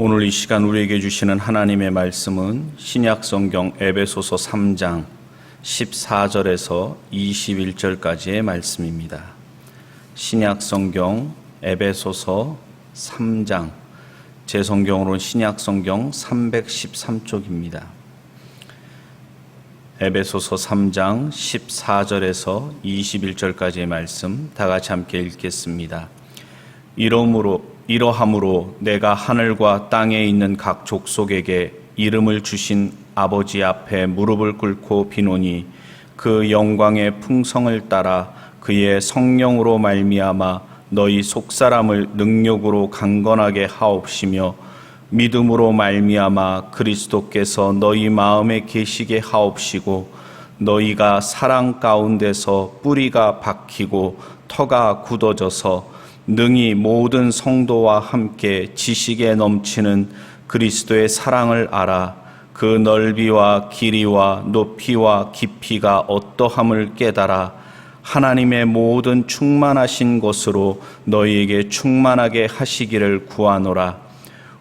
오늘 이 시간 우리에게 주시는 하나님의 말씀은 신약성경 에베소서 3장 14절에서 21절까지의 말씀입니다. 신약성경 에베소서 3장, 제 성경으로는 신약성경 313쪽입니다. 에베소서 3장 14절에서 21절까지의 말씀 다 같이 함께 읽겠습니다. 이러함으로 내가 하늘과 땅에 있는 각 족속에게 이름을 주신 아버지 앞에 무릎을 꿇고 비노니 그 영광의 풍성을 따라 그의 성령으로 말미암아 너희 속사람을 능력으로 강건하게 하옵시며 믿음으로 말미암아 그리스도께서 너희 마음에 계시게 하옵시고 너희가 사랑 가운데서 뿌리가 박히고 터가 굳어져서 능히 모든 성도와 함께 지식에 넘치는 그리스도의 사랑을 알아 그 넓이와 길이와 높이와 깊이가 어떠함을 깨달아 하나님의 모든 충만하신 것으로 너희에게 충만하게 하시기를 구하노라.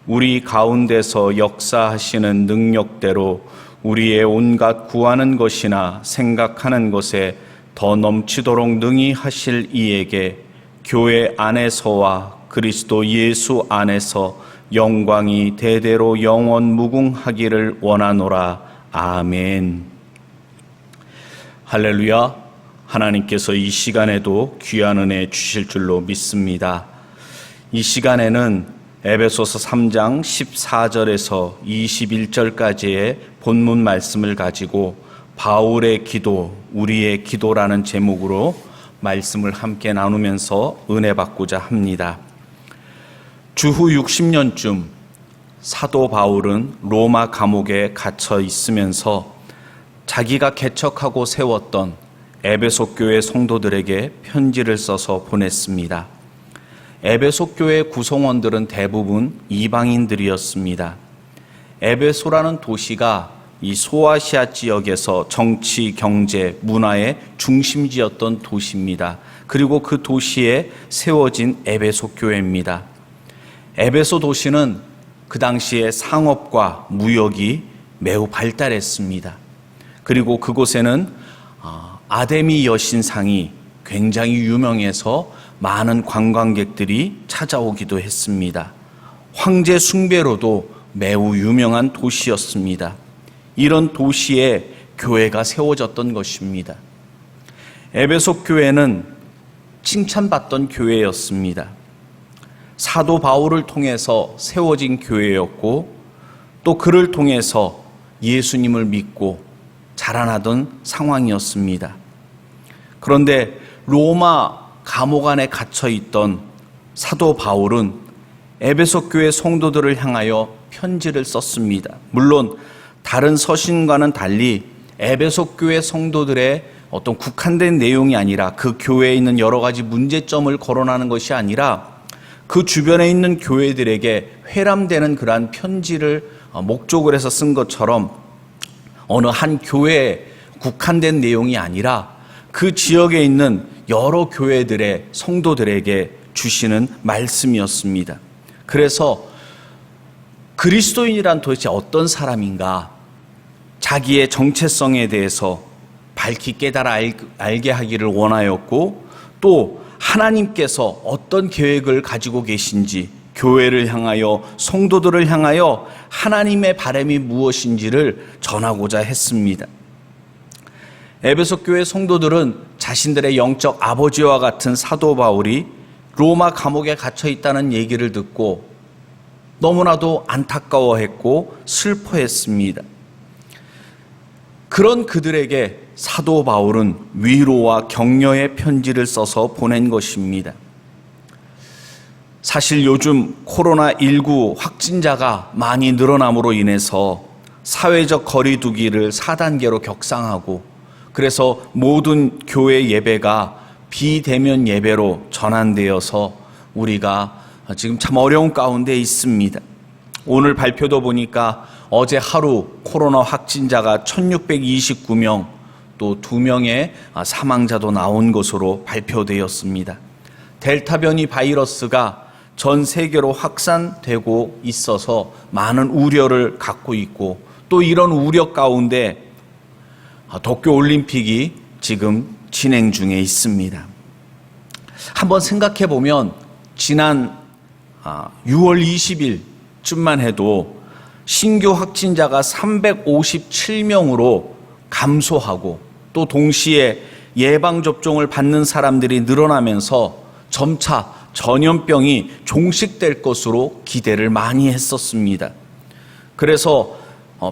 우리 가운데서 역사하시는 능력대로 우리의 온갖 구하는 것이나 생각하는 것에 더 넘치도록 능히 하실 이에게 교회 안에서와 그리스도 예수 안에서 영광이 대대로 영원 무궁하기를 원하노라. 아멘. 할렐루야. 하나님께서 이 시간에도 귀한 은혜 주실 줄로 믿습니다. 이 시간에는 에베소서 3장 14절에서 21절까지의 본문 말씀을 가지고 바울의 기도, 우리의 기도라는 제목으로 말씀을 함께 나누면서 은혜 받고자 합니다. 주후 60년쯤 사도 바울은 로마 감옥에 갇혀 있으면서 자기가 개척하고 세웠던 에베소 교회 성도들에게 편지를 써서 보냈습니다. 에베소 교회 구성원들은 대부분 이방인들이었습니다. 에베소라는 도시가 이 소아시아 지역에서 정치, 경제, 문화의 중심지였던 도시입니다. 그리고 그 도시에 세워진 에베소 교회입니다. 에베소 도시는 그 당시에 상업과 무역이 매우 발달했습니다. 그리고 그곳에는 아데미 여신상이 굉장히 유명해서 많은 관광객들이 찾아오기도 했습니다. 황제 숭배로도 매우 유명한 도시였습니다. 이런 도시에 교회가 세워졌던 것입니다. 에베소 교회는 칭찬받던 교회였습니다. 사도 바울을 통해서 세워진 교회였고 또 그를 통해서 예수님을 믿고 자라나던 상황이었습니다. 그런데 로마 감옥 안에 갇혀있던 사도 바울은 에베소 교회 성도들을 향하여 편지를 썼습니다. 물론 다른 서신과는 달리 에베소 교회 성도들의 어떤 국한된 내용이 아니라 그 교회에 있는 여러 가지 문제점을 거론하는 것이 아니라 그 주변에 있는 교회들에게 회람되는 그러한 편지를 목적으로 해서 쓴 것처럼 어느 한 교회에 국한된 내용이 아니라 그 지역에 있는 여러 교회들의 성도들에게 주시는 말씀이었습니다. 그래서 그리스도인이란 도대체 어떤 사람인가, 자기의 정체성에 대해서 밝히 깨달아 알게 하기를 원하였고 또 하나님께서 어떤 계획을 가지고 계신지, 교회를 향하여, 성도들을 향하여 하나님의 바람이 무엇인지를 전하고자 했습니다. 에베소 교회 성도들은 자신들의 영적 아버지와 같은 사도 바울이 로마 감옥에 갇혀 있다는 얘기를 듣고 너무나도 안타까워했고 슬퍼했습니다. 그런 그들에게 사도 바울은 위로와 격려의 편지를 써서 보낸 것입니다. 사실 요즘 코로나19 확진자가 많이 늘어남으로 인해서 사회적 거리두기를 4단계로 격상하고 그래서 모든 교회 예배가 비대면 예배로 전환되어서 우리가 지금 참 어려운 가운데 있습니다. 오늘 발표도 보니까 어제 하루 코로나 확진자가 1629명, 또 2명의 사망자도 나온 것으로 발표되었습니다. 델타 변이 바이러스가 전 세계로 확산되고 있어서 많은 우려를 갖고 있고, 또 이런 우려 가운데 도쿄올림픽이 지금 진행 중에 있습니다. 한번 생각해 보면 지난 6월 20일쯤만 해도 신규 확진자가 357명으로 감소하고, 또 동시에 예방접종을 받는 사람들이 늘어나면서 점차 전염병이 종식될 것으로 기대를 많이 했었습니다. 그래서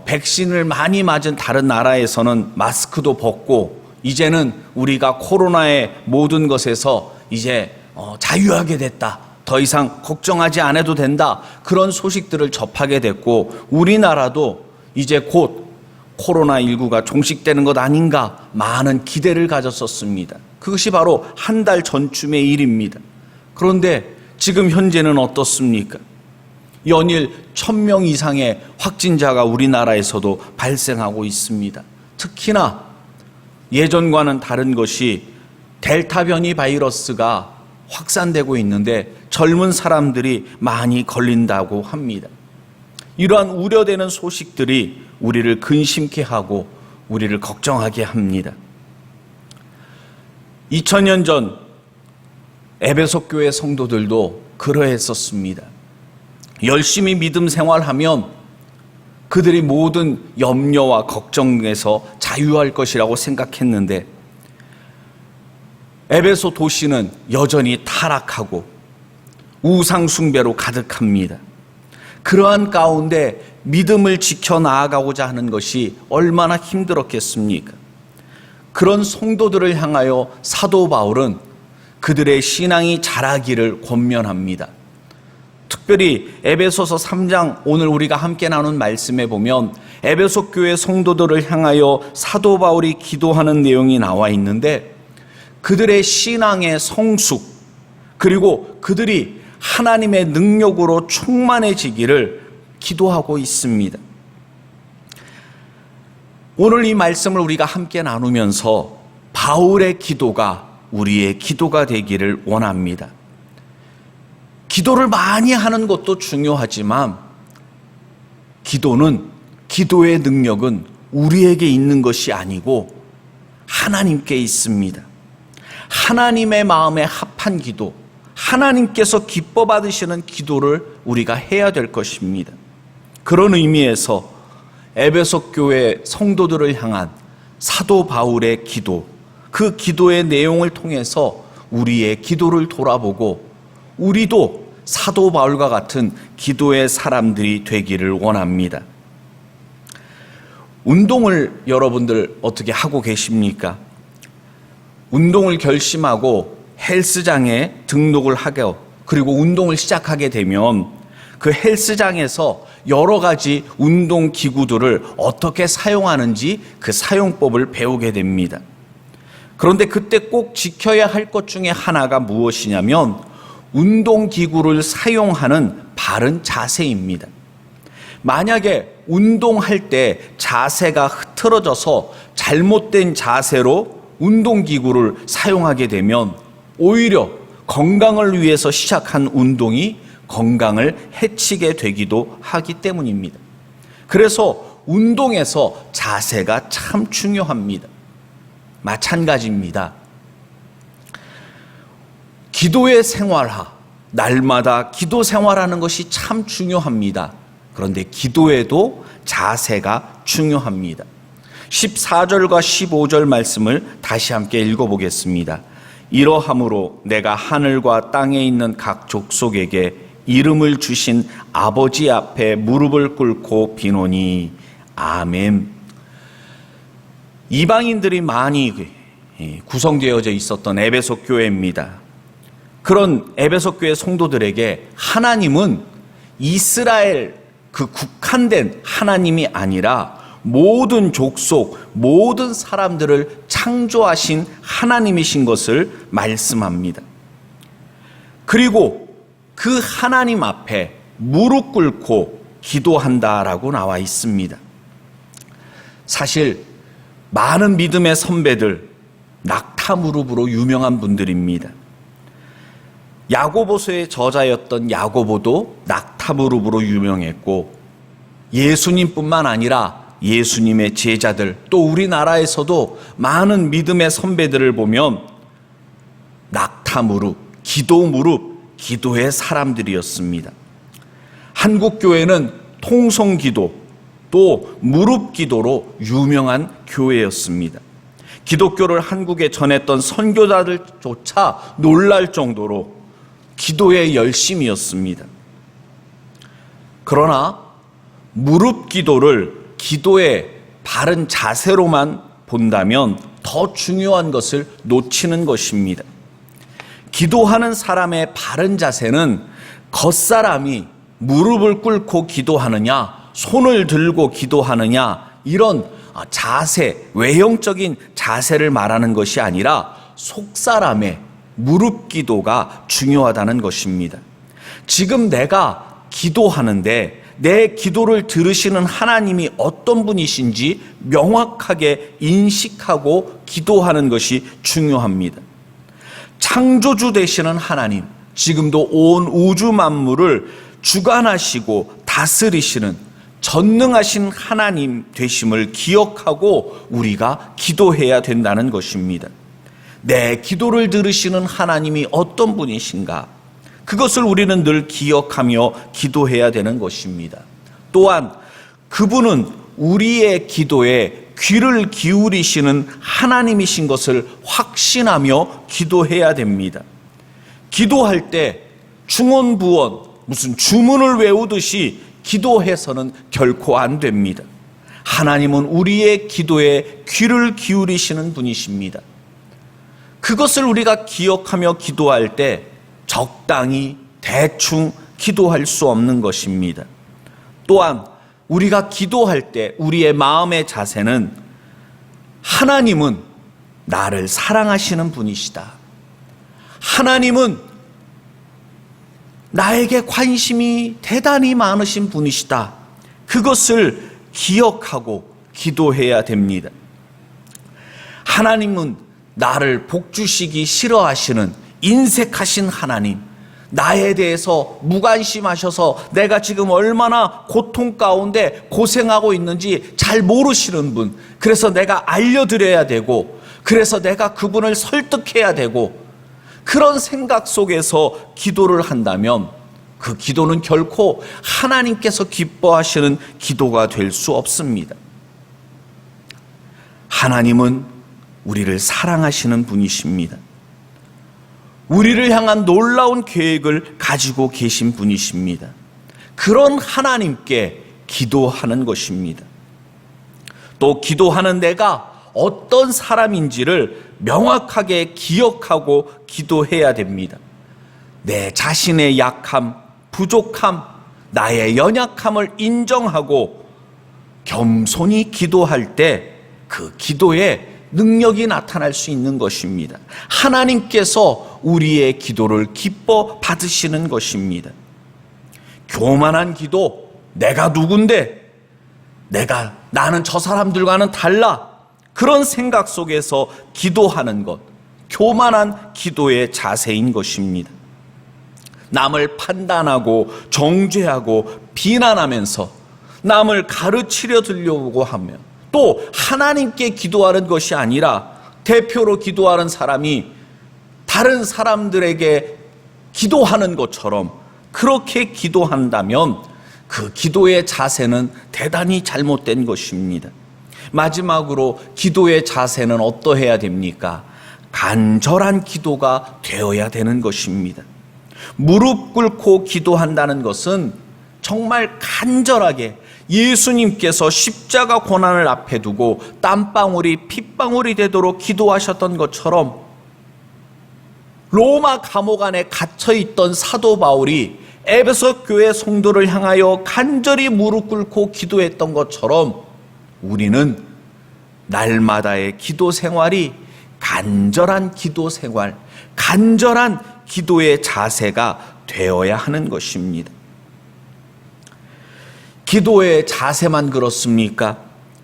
백신을 많이 맞은 다른 나라에서는 마스크도 벗고, 이제는 우리가 코로나의 모든 것에서 이제 자유하게 됐다, 더 이상 걱정하지 않아도 된다, 그런 소식들을 접하게 됐고, 우리나라도 이제 곧 코로나19가 종식되는 것 아닌가 많은 기대를 가졌었습니다. 그것이 바로 한 달 전쯤의 일입니다. 그런데 지금 현재는 어떻습니까? 연일 1000명 이상의 확진자가 우리나라에서도 발생하고 있습니다. 특히나 예전과는 다른 것이 델타 변이 바이러스가 확산되고 있는데 젊은 사람들이 많이 걸린다고 합니다. 이러한 우려되는 소식들이 우리를 근심케 하고 우리를 걱정하게 합니다. 2000년 전 에베소 교회 성도들도 그러했었습니다. 열심히 믿음 생활하면 그들이 모든 염려와 걱정에서 자유할 것이라고 생각했는데, 에베소 도시는 여전히 타락하고 우상 숭배로 가득합니다. 그러한 가운데 믿음을 지켜 나아가고자 하는 것이 얼마나 힘들었겠습니까? 그런 성도들을 향하여 사도 바울은 그들의 신앙이 자라기를 권면합니다. 특별히 에베소서 3장, 오늘 우리가 함께 나눈 말씀에 보면 에베소 교회 성도들을 향하여 사도 바울이 기도하는 내용이 나와 있는데, 그들의 신앙의 성숙, 그리고 그들이 하나님의 능력으로 충만해지기를 기도하고 있습니다. 오늘 이 말씀을 우리가 함께 나누면서 바울의 기도가 우리의 기도가 되기를 원합니다. 기도를 많이 하는 것도 중요하지만 기도의 능력은 우리에게 있는 것이 아니고 하나님께 있습니다. 하나님의 마음에 합한 기도, 하나님께서 기뻐 받으시는 기도를 우리가 해야 될 것입니다. 그런 의미에서 에베소 교회 성도들을 향한 사도 바울의 기도, 그 기도의 내용을 통해서 우리의 기도를 돌아보고 우리도 사도 바울과 같은 기도의 사람들이 되기를 원합니다. 운동을 여러분들 어떻게 하고 계십니까? 운동을 결심하고 헬스장에 등록을 하고 그리고 운동을 시작하게 되면 그 헬스장에서 여러 가지 운동 기구들을 어떻게 사용하는지 그 사용법을 배우게 됩니다. 그런데 그때 꼭 지켜야 할 것 중에 하나가 무엇이냐면 운동기구를 사용하는 바른 자세입니다. 만약에 운동할 때 자세가 흐트러져서 잘못된 자세로 운동기구를 사용하게 되면 오히려 건강을 위해서 시작한 운동이 건강을 해치게 되기도 하기 때문입니다. 그래서 운동에서 자세가 참 중요합니다. 마찬가지입니다. 기도의 생활화, 날마다 기도 생활하는 것이 참 중요합니다. 그런데 기도에도 자세가 중요합니다. 14절과 15절 말씀을 다시 함께 읽어보겠습니다. 이러함으로 내가 하늘과 땅에 있는 각 족속에게 이름을 주신 아버지 앞에 무릎을 꿇고 비노니 아멘. 이방인들이 많이 구성되어져 있었던 에베소 교회입니다. 그런 에베소 교회 성도들에게 하나님은 이스라엘 그 국한된 하나님이 아니라 모든 족속, 모든 사람들을 창조하신 하나님이신 것을 말씀합니다. 그리고 그 하나님 앞에 무릎 꿇고 기도한다라고 나와 있습니다. 사실 많은 믿음의 선배들 낙타 무릎으로 유명한 분들입니다. 야고보서의 저자였던 야고보도 낙타무릎으로 유명했고, 예수님뿐만 아니라 예수님의 제자들, 또 우리나라에서도 많은 믿음의 선배들을 보면 낙타무릎, 기도무릎, 기도의 사람들이었습니다. 한국교회는 통성기도, 또 무릎기도로 유명한 교회였습니다. 기독교를 한국에 전했던 선교사들조차 놀랄 정도로 기도의 열심이었습니다. 그러나 무릎기도를 기도의 바른 자세로만 본다면 더 중요한 것을 놓치는 것입니다. 기도하는 사람의 바른 자세는 겉사람이 무릎을 꿇고 기도하느냐, 손을 들고 기도하느냐, 이런 자세, 외형적인 자세를 말하는 것이 아니라 속사람의 무릎 기도가 중요하다는 것입니다. 지금 내가 기도하는데 내 기도를 들으시는 하나님이 어떤 분이신지 명확하게 인식하고 기도하는 것이 중요합니다. 창조주 되시는 하나님, 지금도 온 우주 만물을 주관하시고 다스리시는 전능하신 하나님 되심을 기억하고 우리가 기도해야 된다는 것입니다. 내 기도를 들으시는 하나님이 어떤 분이신가? 그것을 우리는 늘 기억하며 기도해야 되는 것입니다. 또한 그분은 우리의 기도에 귀를 기울이시는 하나님이신 것을 확신하며 기도해야 됩니다. 기도할 때 중언부언, 무슨 주문을 외우듯이 기도해서는 결코 안 됩니다. 하나님은 우리의 기도에 귀를 기울이시는 분이십니다. 그것을 우리가 기억하며 기도할 때 적당히 대충 기도할 수 없는 것입니다. 또한 우리가 기도할 때 우리의 마음의 자세는 하나님은 나를 사랑하시는 분이시다. 하나님은 나에게 관심이 대단히 많으신 분이시다. 그것을 기억하고 기도해야 됩니다. 하나님은 나를 복주시기 싫어하시는 인색하신 하나님, 나에 대해서 무관심하셔서 내가 지금 얼마나 고통 가운데 고생하고 있는지 잘 모르시는 분, 그래서 내가 알려드려야 되고, 그래서 내가 그분을 설득해야 되고, 그런 생각 속에서 기도를 한다면 그 기도는 결코 하나님께서 기뻐하시는 기도가 될 수 없습니다. 하나님은 우리를 사랑하시는 분이십니다. 우리를 향한 놀라운 계획을 가지고 계신 분이십니다. 그런 하나님께 기도하는 것입니다. 또 기도하는 내가 어떤 사람인지를 명확하게 기억하고 기도해야 됩니다. 내 자신의 약함, 부족함, 나의 연약함을 인정하고 겸손히 기도할 때 그 기도에 능력이 나타날 수 있는 것입니다. 하나님께서 우리의 기도를 기뻐 받으시는 것입니다. 교만한 기도, 내가 누군데, 나는 저 사람들과는 달라, 그런 생각 속에서 기도하는 것, 교만한 기도의 자세인 것입니다. 남을 판단하고 정죄하고 비난하면서 남을 가르치려 들려오고 하며, 또 하나님께 기도하는 것이 아니라 대표로 기도하는 사람이 다른 사람들에게 기도하는 것처럼 그렇게 기도한다면 그 기도의 자세는 대단히 잘못된 것입니다. 마지막으로 기도의 자세는 어떠해야 됩니까? 간절한 기도가 되어야 되는 것입니다. 무릎 꿇고 기도한다는 것은 정말 간절하게 예수님께서 십자가 고난을 앞에 두고 땀방울이 핏방울이 되도록 기도하셨던 것처럼 로마 감옥 안에 갇혀있던 사도 바울이 에베소 교회 성도를 향하여 간절히 무릎 꿇고 기도했던 것처럼 우리는 날마다의 기도 생활이 간절한 기도 생활, 간절한 기도의 자세가 되어야 하는 것입니다. 기도의 자세만 그렇습니까?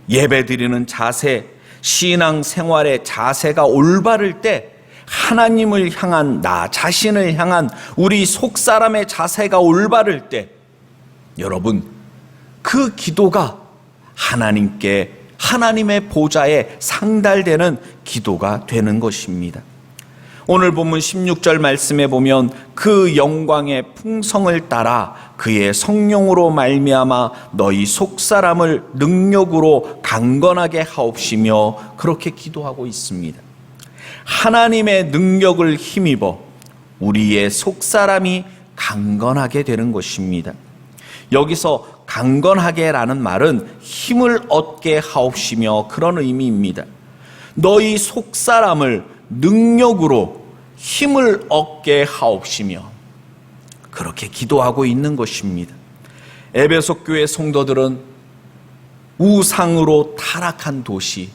예배드리는 자세, 신앙 생활의 자세가 올바를 때 하나님을 향한, 나 자신을 향한 우리 속사람의 자세가 올바를 때, 여러분, 그 기도가 하나님의 보좌에 상달되는 기도가 되는 것입니다. 오늘 본문 16절 말씀에 보면 그 영광의 풍성을 따라 그의 성령으로 말미암아 너희 속사람을 능력으로 강건하게 하옵시며, 그렇게 기도하고 있습니다. 하나님의 능력을 힘입어 우리의 속사람이 강건하게 되는 것입니다. 여기서 강건하게라는 말은 힘을 얻게 하옵시며 그런 의미입니다. 너희 속사람을 능력으로 힘을 얻게 하옵시며, 그렇게 기도하고 있는 것입니다. 에베소 교회 성도들은 우상으로 타락한 도시,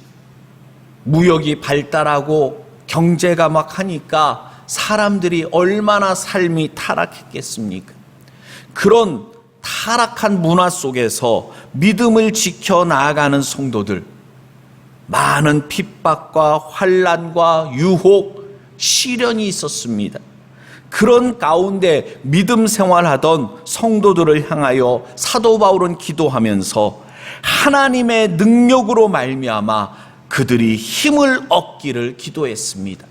무역이 발달하고 경제가 막 하니까 사람들이 얼마나 삶이 타락했겠습니까? 그런 타락한 문화 속에서 믿음을 지켜 나아가는 성도들, 많은 핍박과 환난과 유혹, 시련이 있었습니다. 그런 가운데 믿음 생활하던 성도들을 향하여 사도 바울은 기도하면서 하나님의 능력으로 말미암아 그들이 힘을 얻기를 기도했습니다.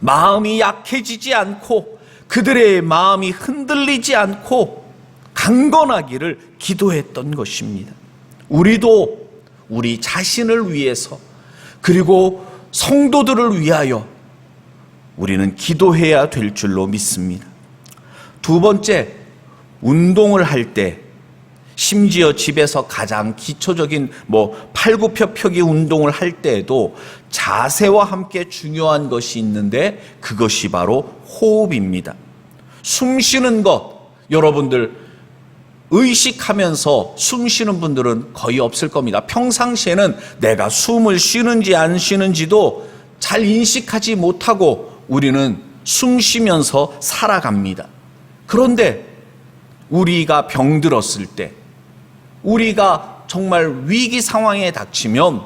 마음이 약해지지 않고 그들의 마음이 흔들리지 않고 강건하기를 기도했던 것입니다. 우리도 우리 자신을 위해서, 그리고 성도들을 위하여 우리는 기도해야 될 줄로 믿습니다. 두 번째, 운동을 할 때, 심지어 집에서 가장 기초적인 팔굽혀펴기 운동을 할 때에도 자세와 함께 중요한 것이 있는데, 그것이 바로 호흡입니다. 숨 쉬는 것, 여러분들 의식하면서 숨 쉬는 분들은 거의 없을 겁니다. 평상시에는 내가 숨을 쉬는지 안 쉬는지도 잘 인식하지 못하고 우리는 숨 쉬면서 살아갑니다. 그런데 우리가 병들었을 때, 우리가 정말 위기 상황에 닥치면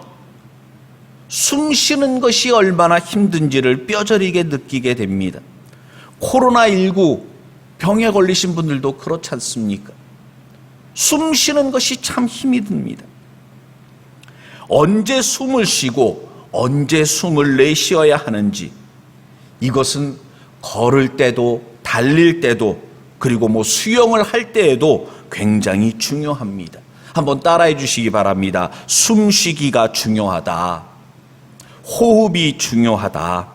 숨 쉬는 것이 얼마나 힘든지를 뼈저리게 느끼게 됩니다. 코로나19 병에 걸리신 분들도 그렇지 않습니까? 숨 쉬는 것이 참 힘이 듭니다. 언제 숨을 쉬고 언제 숨을 내쉬어야 하는지, 이것은 걸을 때도 달릴 때도 그리고 수영을 할 때에도 굉장히 중요합니다. 한번 따라해 주시기 바랍니다. 숨쉬기가 중요하다. 호흡이 중요하다.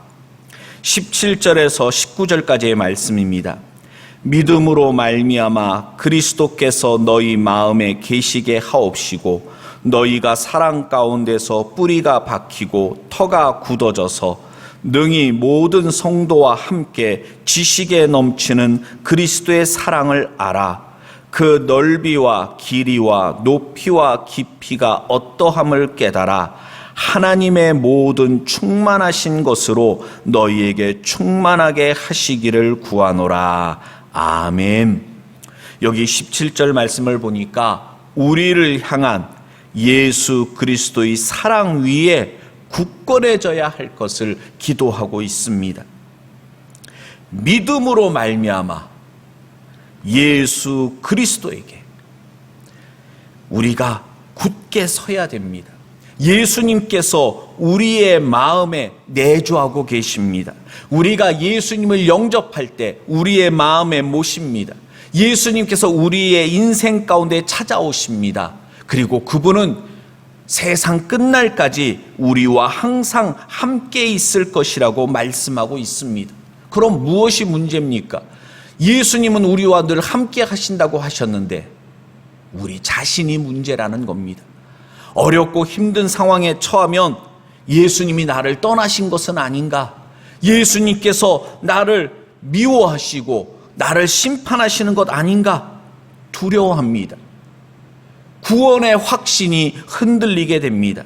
17절에서 19절까지의 말씀입니다. 믿음으로 말미암아 그리스도께서 너희 마음에 계시게 하옵시고, 너희가 사랑 가운데서 뿌리가 박히고 터가 굳어져서 능히 모든 성도와 함께 지식에 넘치는 그리스도의 사랑을 알아 그 넓이와 길이와 높이와 깊이가 어떠함을 깨달아 하나님의 모든 충만하신 것으로 너희에게 충만하게 하시기를 구하노라. 아멘. 여기 17절 말씀을 보니까 우리를 향한 예수 그리스도의 사랑 위에 굳건해져야 할 것을 기도하고 있습니다. 믿음으로 말미암아 예수 그리스도에게 우리가 굳게 서야 됩니다. 예수님께서 우리의 마음에 내주하고 계십니다. 우리가 예수님을 영접할 때 우리의 마음에 모십니다. 예수님께서 우리의 인생 가운데 찾아오십니다. 그리고 그분은 세상 끝날까지 우리와 항상 함께 있을 것이라고 말씀하고 있습니다. 그럼 무엇이 문제입니까? 예수님은 우리와 늘 함께 하신다고 하셨는데 우리 자신이 문제라는 겁니다. 어렵고 힘든 상황에 처하면 예수님이 나를 떠나신 것은 아닌가? 예수님께서 나를 미워하시고 나를 심판하시는 것 아닌가? 두려워합니다. 구원의 확신이 흔들리게 됩니다.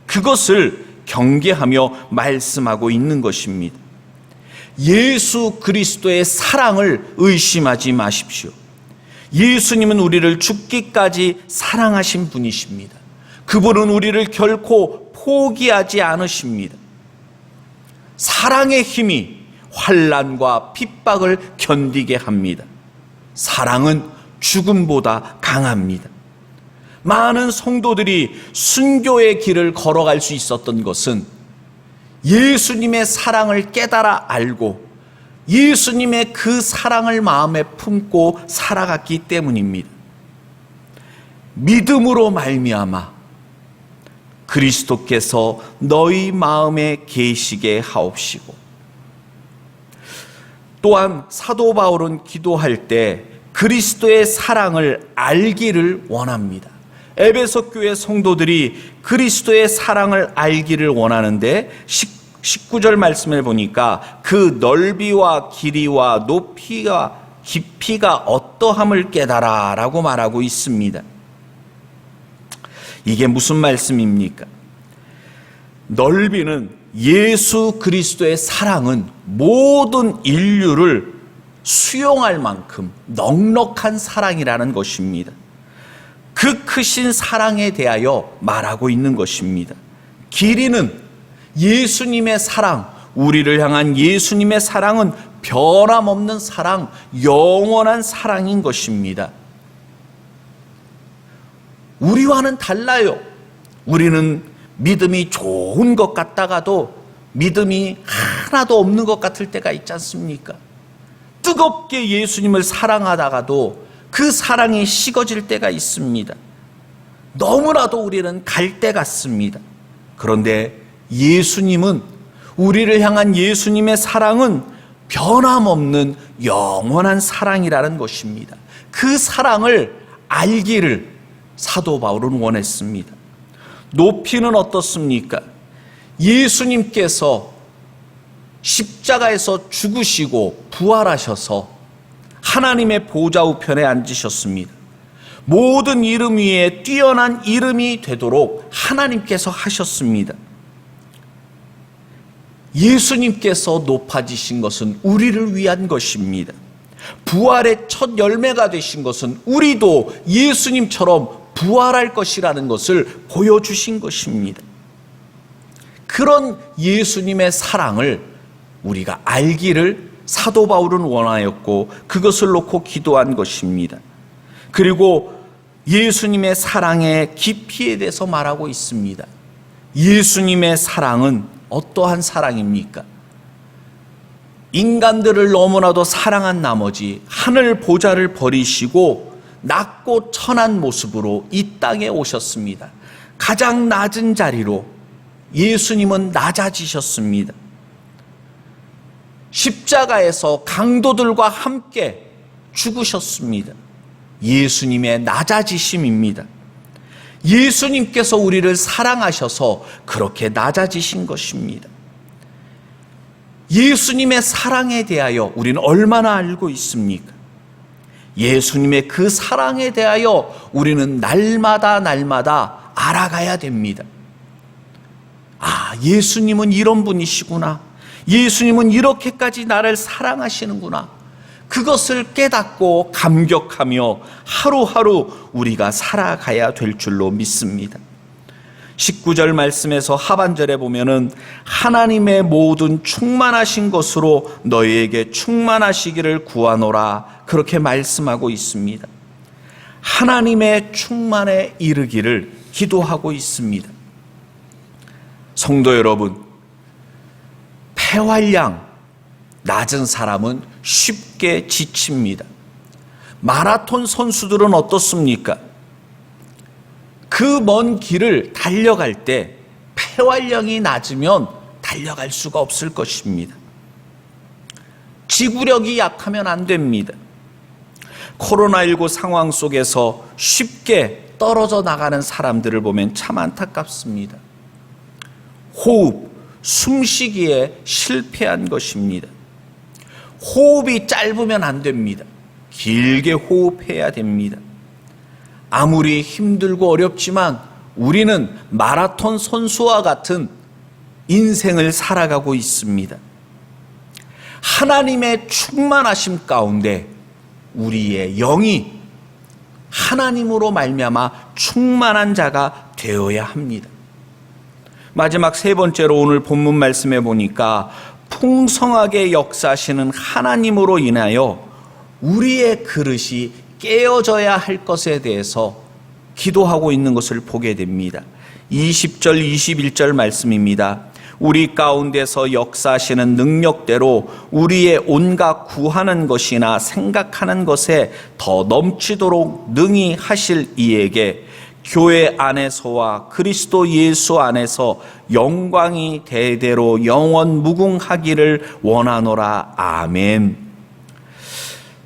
그것을 경계하며 말씀하고 있는 것입니다. 예수 그리스도의 사랑을 의심하지 마십시오. 예수님은 우리를 죽기까지 사랑하신 분이십니다. 그분은 우리를 결코 포기하지 않으십니다. 사랑의 힘이 환난과 핍박을 견디게 합니다. 사랑은 죽음보다 강합니다. 많은 성도들이 순교의 길을 걸어갈 수 있었던 것은 예수님의 사랑을 깨달아 알고 예수님의 그 사랑을 마음에 품고 살아갔기 때문입니다. 믿음으로 말미암아 그리스도께서 너희 마음에 계시게 하옵시고, 또한 사도 바울은 기도할 때 그리스도의 사랑을 알기를 원합니다. 에베소 교회 성도들이 그리스도의 사랑을 알기를 원하는데 19절 말씀을 보니까 그 넓이와 길이와 높이와 깊이가 어떠함을 깨달아 라고 말하고 있습니다. 이게 무슨 말씀입니까? 넓이는 예수 그리스도의 사랑은 모든 인류를 수용할 만큼 넉넉한 사랑이라는 것입니다. 그 크신 사랑에 대하여 말하고 있는 것입니다. 길이는 예수님의 사랑, 우리를 향한 예수님의 사랑은 변함없는 사랑, 영원한 사랑인 것입니다. 우리와는 달라요. 우리는 믿음이 좋은 것 같다가도 믿음이 하나도 없는 것 같을 때가 있지 않습니까? 뜨겁게 예수님을 사랑하다가도 그 사랑이 식어질 때가 있습니다. 너무나도 우리는 갈대 같습니다. 그런데 예수님은, 우리를 향한 예수님의 사랑은 변함없는 영원한 사랑이라는 것입니다. 그 사랑을 알기를 사도 바울은 원했습니다. 높이는 어떻습니까? 예수님께서 십자가에서 죽으시고 부활하셔서 하나님의 보좌 우편에 앉으셨습니다. 모든 이름 위에 뛰어난 이름이 되도록 하나님께서 하셨습니다. 예수님께서 높아지신 것은 우리를 위한 것입니다. 부활의 첫 열매가 되신 것은 우리도 예수님처럼 부활할 것이라는 것을 보여주신 것입니다. 그런 예수님의 사랑을 우리가 알기를 사도 바울은 원하였고 그것을 놓고 기도한 것입니다. 그리고 예수님의 사랑의 깊이에 대해서 말하고 있습니다. 예수님의 사랑은 어떠한 사랑입니까? 인간들을 너무나도 사랑한 나머지 하늘 보좌를 버리시고 낮고 천한 모습으로 이 땅에 오셨습니다. 가장 낮은 자리로 예수님은 낮아지셨습니다. 십자가에서 강도들과 함께 죽으셨습니다. 예수님의 낮아지심입니다. 예수님께서 우리를 사랑하셔서 그렇게 낮아지신 것입니다. 예수님의 사랑에 대하여 우리는 얼마나 알고 있습니까? 예수님의 그 사랑에 대하여 우리는 날마다 알아가야 됩니다. 아, 예수님은 이런 분이시구나. 예수님은 이렇게까지 나를 사랑하시는구나. 그것을 깨닫고 감격하며 하루하루 우리가 살아가야 될 줄로 믿습니다. 19절 말씀에서 하반절에 보면은 하나님의 모든 충만하신 것으로 너희에게 충만하시기를 구하노라, 그렇게 말씀하고 있습니다. 하나님의 충만에 이르기를 기도하고 있습니다. 성도 여러분, 폐활량 낮은 사람은 쉽게 지칩니다. 마라톤 선수들은 어떻습니까? 그 먼 길을 달려갈 때 폐활량이 낮으면 달려갈 수가 없을 것입니다. 지구력이 약하면 안 됩니다. 코로나19 상황 속에서 쉽게 떨어져 나가는 사람들을 보면 참 안타깝습니다. 호흡, 숨쉬기에 실패한 것입니다. 호흡이 짧으면 안 됩니다. 길게 호흡해야 됩니다. 아무리 힘들고 어렵지만 우리는 마라톤 선수와 같은 인생을 살아가고 있습니다. 하나님의 충만하심 가운데 우리의 영이 하나님으로 말미암아 충만한 자가 되어야 합니다. 마지막 세 번째로 오늘 본문 말씀에 보니까 풍성하게 역사하시는 하나님으로 인하여 우리의 그릇이 깨어져야 할 것에 대해서 기도하고 있는 것을 보게 됩니다. 20절, 21절 말씀입니다. 우리 가운데서 역사하시는 능력대로 우리의 온갖 구하는 것이나 생각하는 것에 더 넘치도록 능히 하실 이에게 교회 안에서와 그리스도 예수 안에서 영광이 대대로 영원 무궁하기를 원하노라. 아멘.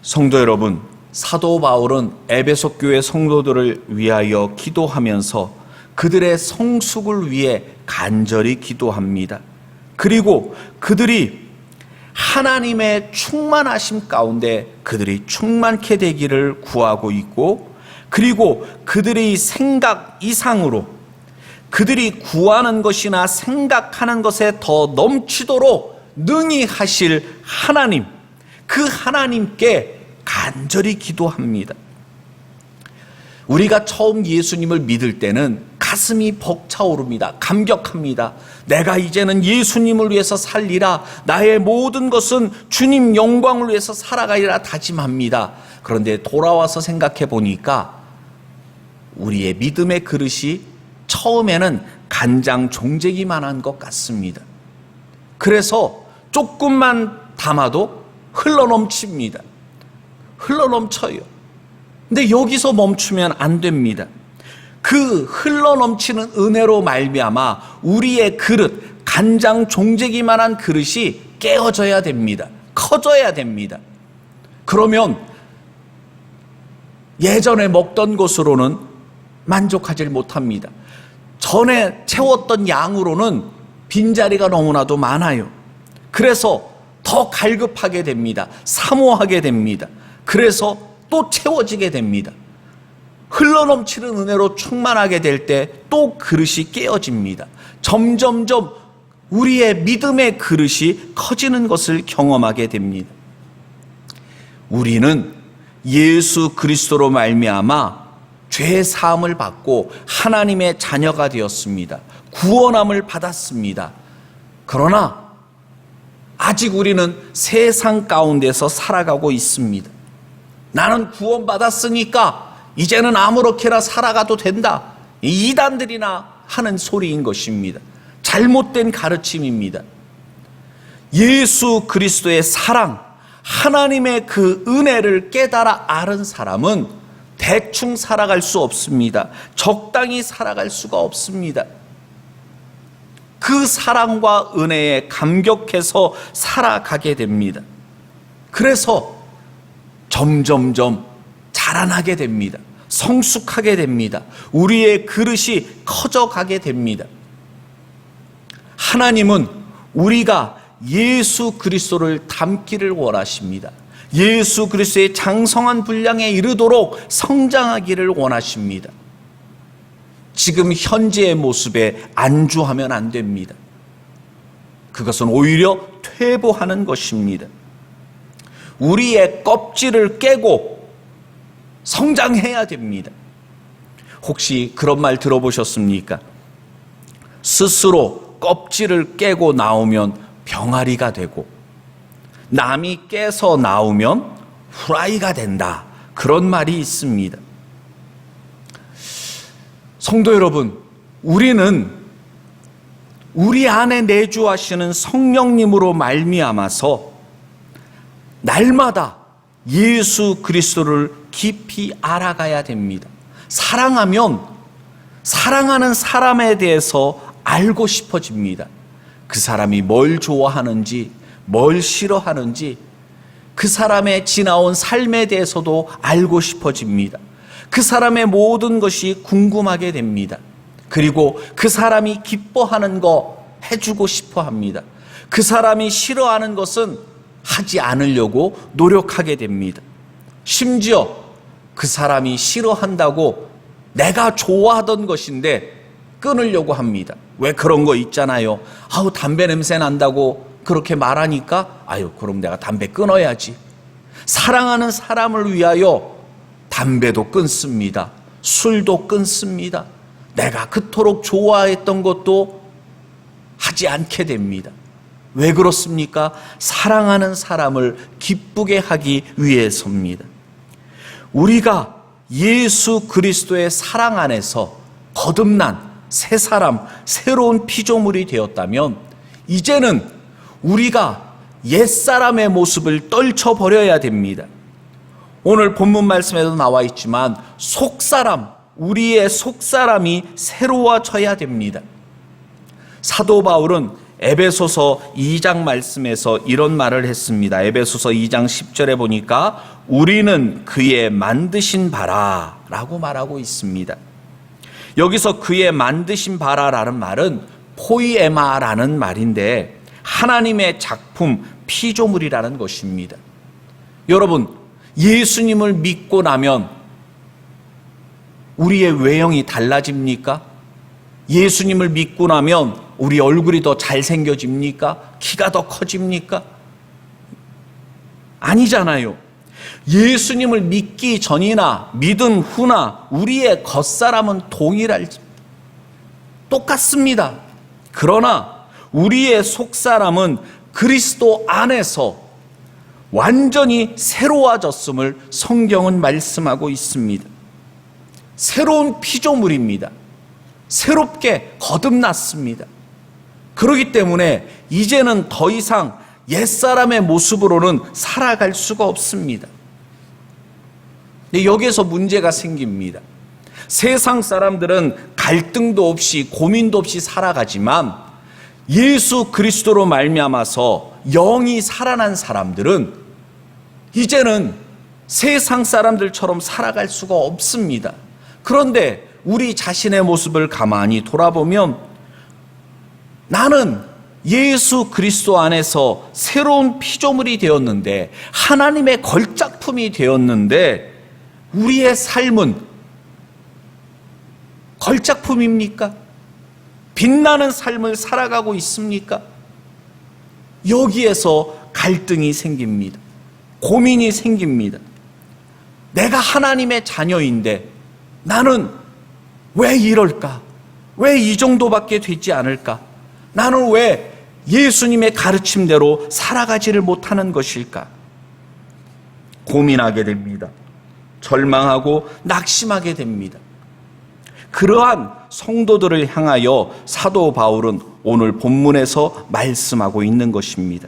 성도 여러분, 사도 바울은 에베소 교회 성도들을 위하여 기도하면서 그들의 성숙을 위해 간절히 기도합니다. 그리고 그들이 하나님의 충만하심 가운데 그들이 충만케 되기를 구하고 있고, 그리고 그들의 생각 이상으로 그들이 구하는 것이나 생각하는 것에 더 넘치도록 능히 하실 하나님, 그 하나님께 간절히 기도합니다. 우리가 처음 예수님을 믿을 때는 가슴이 벅차오릅니다. 감격합니다. 내가 이제는 예수님을 위해서 살리라. 나의 모든 것은 주님 영광을 위해서 살아가리라 다짐합니다. 그런데 돌아와서 생각해 보니까 우리의 믿음의 그릇이 처음에는 간장 종재기만 것 같습니다. 그래서 조금만 담아도 흘러넘칩니다. 흘러넘쳐요. 근데 여기서 멈추면 안 됩니다. 그 흘러넘치는 은혜로 말미암아 우리의 그릇, 간장 종재기만한 그릇이 깨어져야 됩니다. 커져야 됩니다. 그러면 예전에 먹던 것으로는 만족하지 못합니다. 전에 채웠던 양으로는 빈자리가 너무나도 많아요. 그래서 더 갈급하게 됩니다. 사모하게 됩니다. 그래서 또 채워지게 됩니다. 흘러넘치는 은혜로 충만하게 될 때 또 그릇이 깨어집니다. 점점점 우리의 믿음의 그릇이 커지는 것을 경험하게 됩니다. 우리는 예수 그리스도로 말미암아 죄 사함을 받고 하나님의 자녀가 되었습니다. 구원함을 받았습니다. 그러나 아직 우리는 세상 가운데서 살아가고 있습니다. 나는 구원받았으니까 이제는 아무렇게나 살아가도 된다. 이단들이나 하는 소리인 것입니다. 잘못된 가르침입니다. 예수 그리스도의 사랑, 하나님의 그 은혜를 깨달아 아는 사람은 대충 살아갈 수 없습니다. 적당히 살아갈 수가 없습니다. 그 사랑과 은혜에 감격해서 살아가게 됩니다. 그래서 점점점 자라나게 됩니다. 성숙하게 됩니다. 우리의 그릇이 커져가게 됩니다. 하나님은 우리가 예수 그리스도를 닮기를 원하십니다. 예수 그리스도의 장성한 분량에 이르도록 성장하기를 원하십니다. 지금 현재의 모습에 안주하면 안 됩니다. 그것은 오히려 퇴보하는 것입니다. 우리의 껍질을 깨고 성장해야 됩니다. 혹시 그런 말 들어보셨습니까? 스스로 껍질을 깨고 나오면 병아리가 되고 남이 깨서 나오면 후라이가 된다. 그런 말이 있습니다. 성도 여러분, 우리는 우리 안에 내주하시는 성령님으로 말미암아서 날마다 예수 그리스도를 깊이 알아가야 됩니다. 사랑하면 사랑하는 사람에 대해서 알고 싶어집니다. 그 사람이 뭘 좋아하는지, 뭘 싫어하는지, 그 사람의 지나온 삶에 대해서도 알고 싶어집니다. 그 사람의 모든 것이 궁금하게 됩니다. 그리고 그 사람이 기뻐하는 거 해주고 싶어 합니다. 그 사람이 싫어하는 것은 하지 않으려고 노력하게 됩니다. 심지어 그 사람이 싫어한다고 내가 좋아하던 것인데 끊으려고 합니다. 왜 그런 거 있잖아요. 아우, 담배 냄새 난다고 그렇게 말하니까 아유, 그럼 내가 담배 끊어야지. 사랑하는 사람을 위하여 담배도 끊습니다. 술도 끊습니다. 내가 그토록 좋아했던 것도 하지 않게 됩니다. 왜 그렇습니까? 사랑하는 사람을 기쁘게 하기 위해서입니다. 우리가 예수 그리스도의 사랑 안에서 거듭난 새 사람, 새로운 피조물이 되었다면 이제는 우리가 옛사람의 모습을 떨쳐버려야 됩니다. 오늘 본문 말씀에도 나와 있지만 속사람, 우리의 속사람이 새로워져야 됩니다. 사도 바울은 에베소서 2장 말씀에서 이런 말을 했습니다. 에베소서 2장 10절에 보니까 우리는 그의 만드신 바라 라고 말하고 있습니다. 여기서 그의 만드신 바라라는 말은 포이에마라는 말인데 하나님의 작품, 피조물이라는 것입니다. 여러분, 예수님을 믿고 나면 우리의 외형이 달라집니까? 예수님을 믿고 나면 우리 얼굴이 더 잘생겨집니까? 키가 더 커집니까? 아니잖아요. 예수님을 믿기 전이나 믿은 후나 우리의 겉사람은 똑같습니다. 그러나 우리의 속사람은 그리스도 안에서 완전히 새로워졌음을 성경은 말씀하고 있습니다. 새로운 피조물입니다. 새롭게 거듭났습니다. 그렇기 때문에 이제는 더 이상 옛사람의 모습으로는 살아갈 수가 없습니다. 여기에서 문제가 생깁니다. 세상 사람들은 갈등도 없이 고민도 없이 살아가지만 예수 그리스도로 말미암아서 영이 살아난 사람들은 이제는 세상 사람들처럼 살아갈 수가 없습니다. 그런데 우리 자신의 모습을 가만히 돌아보면 나는 예수 그리스도 안에서 새로운 피조물이 되었는데 하나님의 걸작품이 되었는데 우리의 삶은 걸작품입니까? 빛나는 삶을 살아가고 있습니까? 여기에서 갈등이 생깁니다. 고민이 생깁니다. 내가 하나님의 자녀인데 나는 왜 이럴까? 왜 이 정도밖에 되지 않을까? 나는 왜 예수님의 가르침대로 살아가지를 못하는 것일까? 고민하게 됩니다. 절망하고 낙심하게 됩니다. 그러한 성도들을 향하여 사도 바울은 오늘 본문에서 말씀하고 있는 것입니다.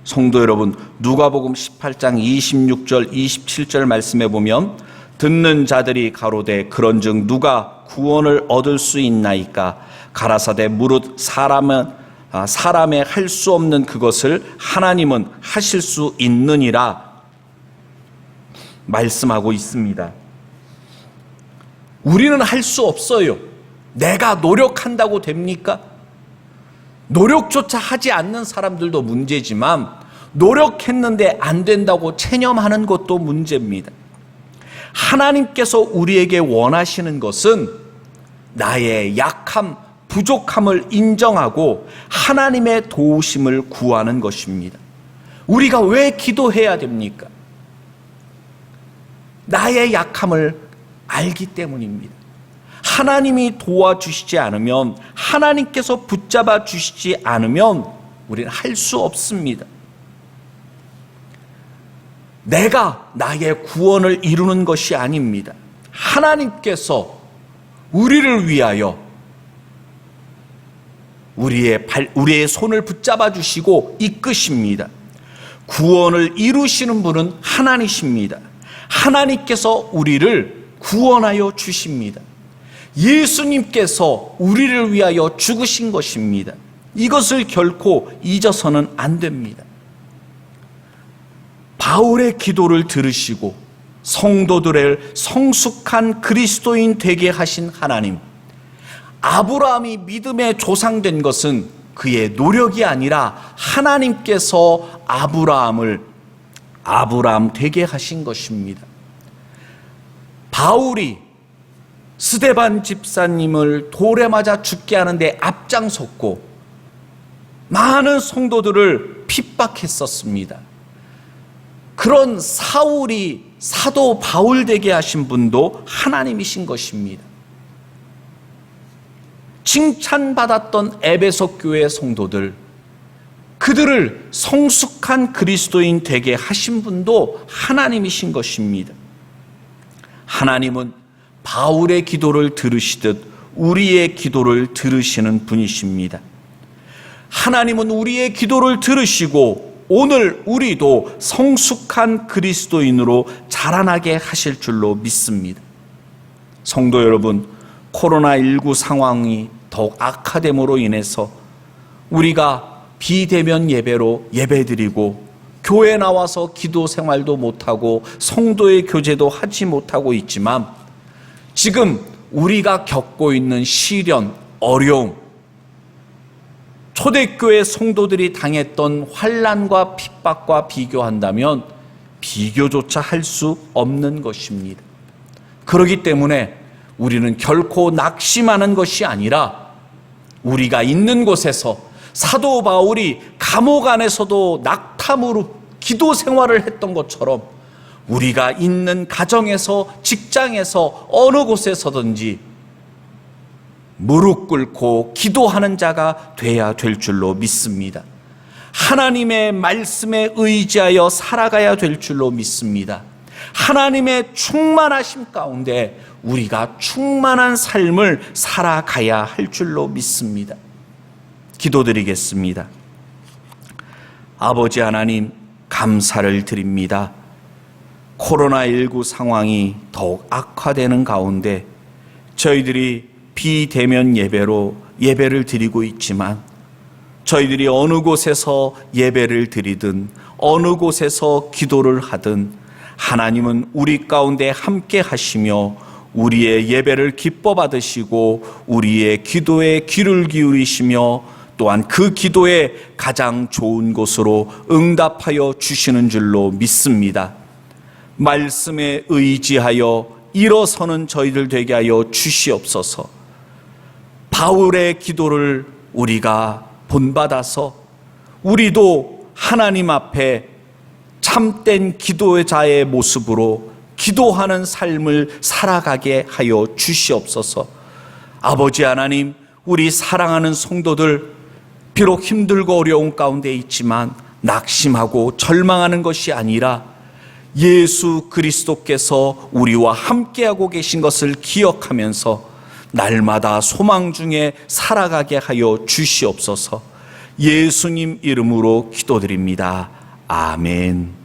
성도 여러분, 누가복음 18장 26절 27절 말씀에 보면 듣는 자들이 가로되 그런즉 누가 구원을 얻을 수 있나이까? 가라사대 무릇 사람의 할 수 없는 그것을 하나님은 하실 수 있느니라 말씀하고 있습니다. 우리는 할 수 없어요. 내가 노력한다고 됩니까? 노력조차 하지 않는 사람들도 문제지만 노력했는데 안 된다고 체념하는 것도 문제입니다. 하나님께서 우리에게 원하시는 것은 나의 약함, 부족함을 인정하고 하나님의 도우심을 구하는 것입니다. 우리가 왜 기도해야 됩니까? 나의 약함을 알기 때문입니다. 하나님이 도와주시지 않으면, 하나님께서 붙잡아 주시지 않으면 우리는 할 수 없습니다. 내가 나의 구원을 이루는 것이 아닙니다. 하나님께서 우리를 위하여 우리의 손을 붙잡아 주시고 이끄십니다. 구원을 이루시는 분은 하나님이십니다. 하나님께서 우리를 구원하여 주십니다. 예수님께서 우리를 위하여 죽으신 것입니다. 이것을 결코 잊어서는 안 됩니다. 바울의 기도를 들으시고 성도들을 성숙한 그리스도인 되게 하신 하나님, 아브라함이 믿음의 조상된 것은 그의 노력이 아니라 하나님께서 아브라함 되게 하신 것입니다. 바울이 스데반 집사님을 돌에 맞아 죽게 하는데 앞장섰고 많은 성도들을 핍박했었습니다. 그런 사울이 사도 바울 되게 하신 분도 하나님이신 것입니다. 칭찬받았던 에베소 교회 성도들, 그들을 성숙한 그리스도인 되게 하신 분도 하나님이신 것입니다. 하나님은 바울의 기도를 들으시듯 우리의 기도를 들으시는 분이십니다. 하나님은 우리의 기도를 들으시고 오늘 우리도 성숙한 그리스도인으로 자라나게 하실 줄로 믿습니다. 성도 여러분, 코로나19 상황이 더욱 악화됨으로 인해서 우리가 비대면 예배로 예배드리고 교회 나와서 기도 생활도 못하고 성도의 교제도 하지 못하고 있지만, 지금 우리가 겪고 있는 시련, 어려움, 초대교회 성도들이 당했던 환난과 핍박과 비교한다면 비교조차 할 수 없는 것입니다. 그렇기 때문에 우리는 결코 낙심하는 것이 아니라 우리가 있는 곳에서 사도 바울이 감옥 안에서도 낙탐으로 기도 생활을 했던 것처럼 우리가 있는 가정에서, 직장에서, 어느 곳에서든지 무릎 꿇고 기도하는 자가 돼야 될 줄로 믿습니다. 하나님의 말씀에 의지하여 살아가야 될 줄로 믿습니다. 하나님의 충만하심 가운데 우리가 충만한 삶을 살아가야 할 줄로 믿습니다. 기도드리겠습니다. 아버지 하나님, 감사를 드립니다. 코로나19 상황이 더욱 악화되는 가운데 저희들이 비대면 예배로 예배를 드리고 있지만, 저희들이 어느 곳에서 예배를 드리든 어느 곳에서 기도를 하든 하나님은 우리 가운데 함께 하시며 우리의 예배를 기뻐 받으시고 우리의 기도에 귀를 기울이시며 또한 그 기도에 가장 좋은 곳으로 응답하여 주시는 줄로 믿습니다. 말씀에 의지하여 일어서는 저희들 되게 하여 주시옵소서. 바울의 기도를 우리가 본받아서 우리도 하나님 앞에 참된 기도자의 모습으로 기도하는 삶을 살아가게 하여 주시옵소서. 아버지 하나님, 우리 사랑하는 성도들 비록 힘들고 어려운 가운데 있지만 낙심하고 절망하는 것이 아니라 예수 그리스도께서 우리와 함께하고 계신 것을 기억하면서 날마다 소망 중에 살아가게 하여 주시옵소서. 예수님 이름으로 기도드립니다. 아멘.